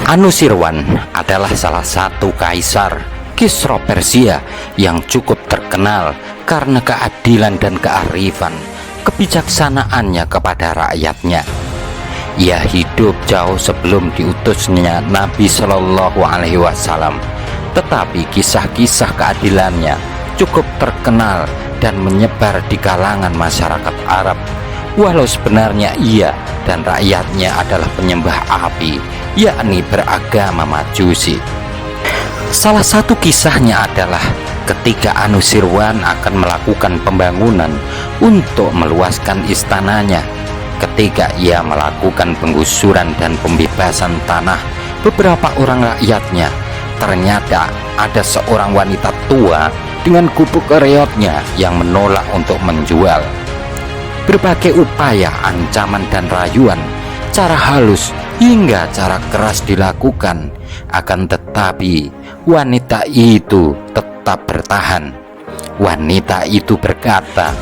Anusirwan adalah salah satu kaisar Kisra Persia yang cukup terkenal karena keadilan dan kearifan kebijaksanaannya kepada rakyatnya. Ia hidup jauh sebelum diutusnya Nabi Shallallahu Alaihi Wasallam, tetapi kisah-kisah keadilannya cukup terkenal dan menyebar di kalangan masyarakat Arab. Walau sebenarnya ia dan rakyatnya adalah penyembah api, yakni beragama Majusi. Salah satu kisahnya adalah ketika Anusirwan akan melakukan pembangunan untuk meluaskan istananya. Ketika ia melakukan penggusuran dan pembebasan tanah beberapa orang rakyatnya, ternyata ada seorang wanita tua dengan gubuk reotnya yang menolak untuk menjual. Berbagai upaya, ancaman dan rayuan, cara halus hingga cara keras dilakukan, akan tetapi wanita itu tetap bertahan. Wanita itu berkata,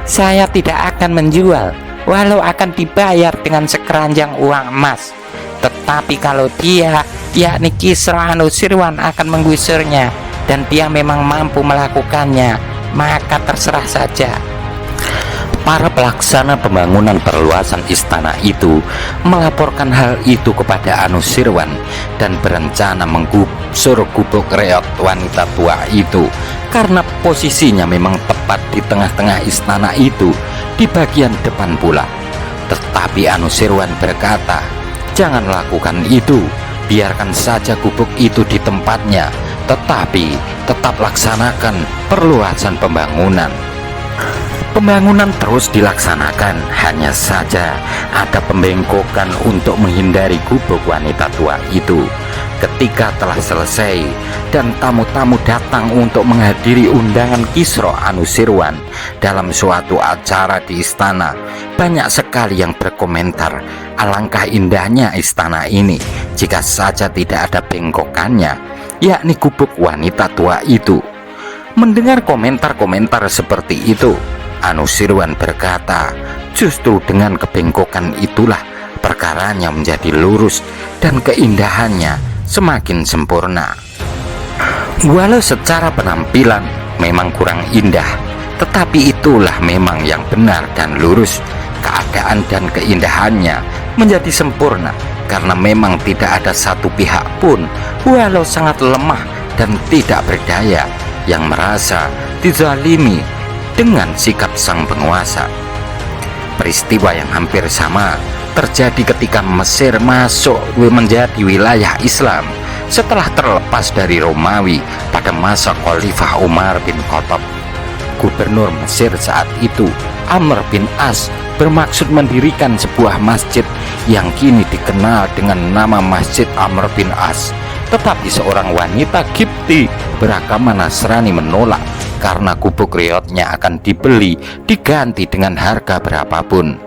"Saya tidak akan menjual walau akan dibayar dengan sekeranjang uang emas. Tetapi kalau dia, yakni Kisra Anusirwan, akan menggusurnya dan dia memang mampu melakukannya, maka terserah saja." Para pelaksana pembangunan perluasan istana itu melaporkan hal itu kepada Anusirwan dan berencana menggusur gubuk reot wanita tua itu karena posisinya memang tepat di tengah-tengah istana itu, di bagian depan pula. Tetapi Anusirwan berkata, "Jangan lakukan itu, biarkan saja gubuk itu di tempatnya, tetapi tetap laksanakan perluasan pembangunan." Pembangunan terus dilaksanakan, hanya saja ada pembengkokan untuk menghindari gubuk wanita tua itu. Ketika telah selesai dan tamu-tamu datang untuk menghadiri undangan Kisra Anusirwan dalam suatu acara di istana, banyak sekali yang berkomentar alangkah indahnya istana ini jika saja tidak ada bengkokannya, yakni gubuk wanita tua itu. Mendengar komentar-komentar seperti itu, Anusirwan berkata, justru dengan kebengkokan itulah perkaranya menjadi lurus dan keindahannya semakin sempurna. Walau secara penampilan memang kurang indah, tetapi itulah memang yang benar dan lurus. Keadaan dan keindahannya menjadi sempurna karena memang tidak ada satu pihak pun, walau sangat lemah dan tidak berdaya, yang merasa dizalimi dengan sikap sang penguasa. Peristiwa yang hampir sama terjadi ketika Mesir masuk menjadi wilayah Islam setelah terlepas dari Romawi pada masa Khalifah Umar bin Khattab. Gubernur Mesir saat itu, Amr bin As, bermaksud mendirikan sebuah masjid yang kini dikenal dengan nama Masjid Amr bin As. Tetapi seorang wanita Qibti beragama Nasrani menolak karena gubuk reotnya akan dibeli diganti dengan harga berapapun.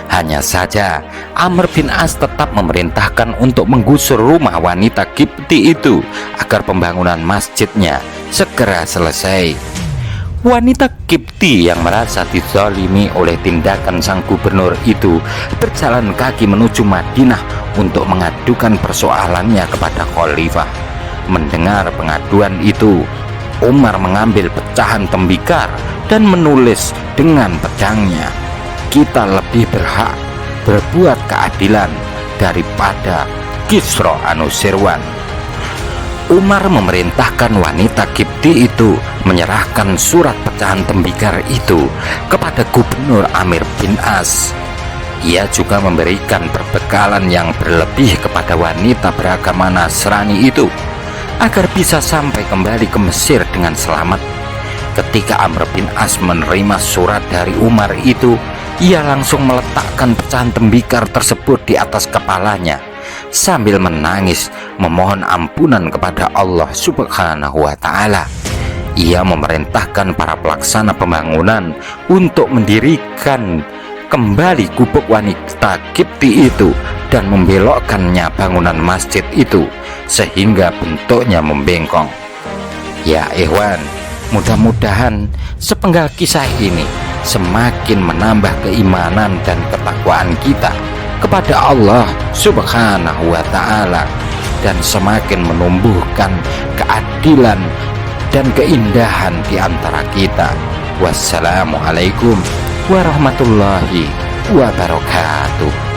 Hanya saja Amr bin As tetap memerintahkan untuk menggusur rumah wanita Qibti itu agar pembangunan masjidnya segera selesai. Wanita Qibti yang merasa dizalimi oleh tindakan sang gubernur itu berjalan kaki menuju Madinah untuk mengadukan persoalannya kepada khalifah. Mendengar pengaduan itu, Umar mengambil pecahan tembikar dan menulis dengan pedangnya, "Kita lebih berhak berbuat keadilan daripada Kisra Anusirwan." Umar memerintahkan wanita Qibti itu menyerahkan surat pecahan tembikar itu kepada Gubernur Amir bin As. Ia juga memberikan perbekalan yang berlebih kepada wanita beragama Nasrani itu agar bisa sampai kembali ke Mesir dengan selamat. Ketika Amr bin As menerima surat dari Umar itu, ia langsung meletakkan pecahan tembikar tersebut di atas kepalanya sambil menangis memohon ampunan kepada Allah Subhanahu wa Ta'ala. Ia memerintahkan para pelaksana pembangunan untuk mendirikan kembali gubuk wanita Qibti itu dan membelokkannya bangunan masjid itu sehingga bentuknya membengkong. Ya ikhwan, mudah-mudahan sepenggal kisah ini semakin menambah keimanan dan ketakwaan kita kepada Allah Subhanahu wa Ta'ala, dan semakin menumbuhkan keadilan dan keindahan di antara kita. Wassalamualaikum warahmatullahi wabarakatuh.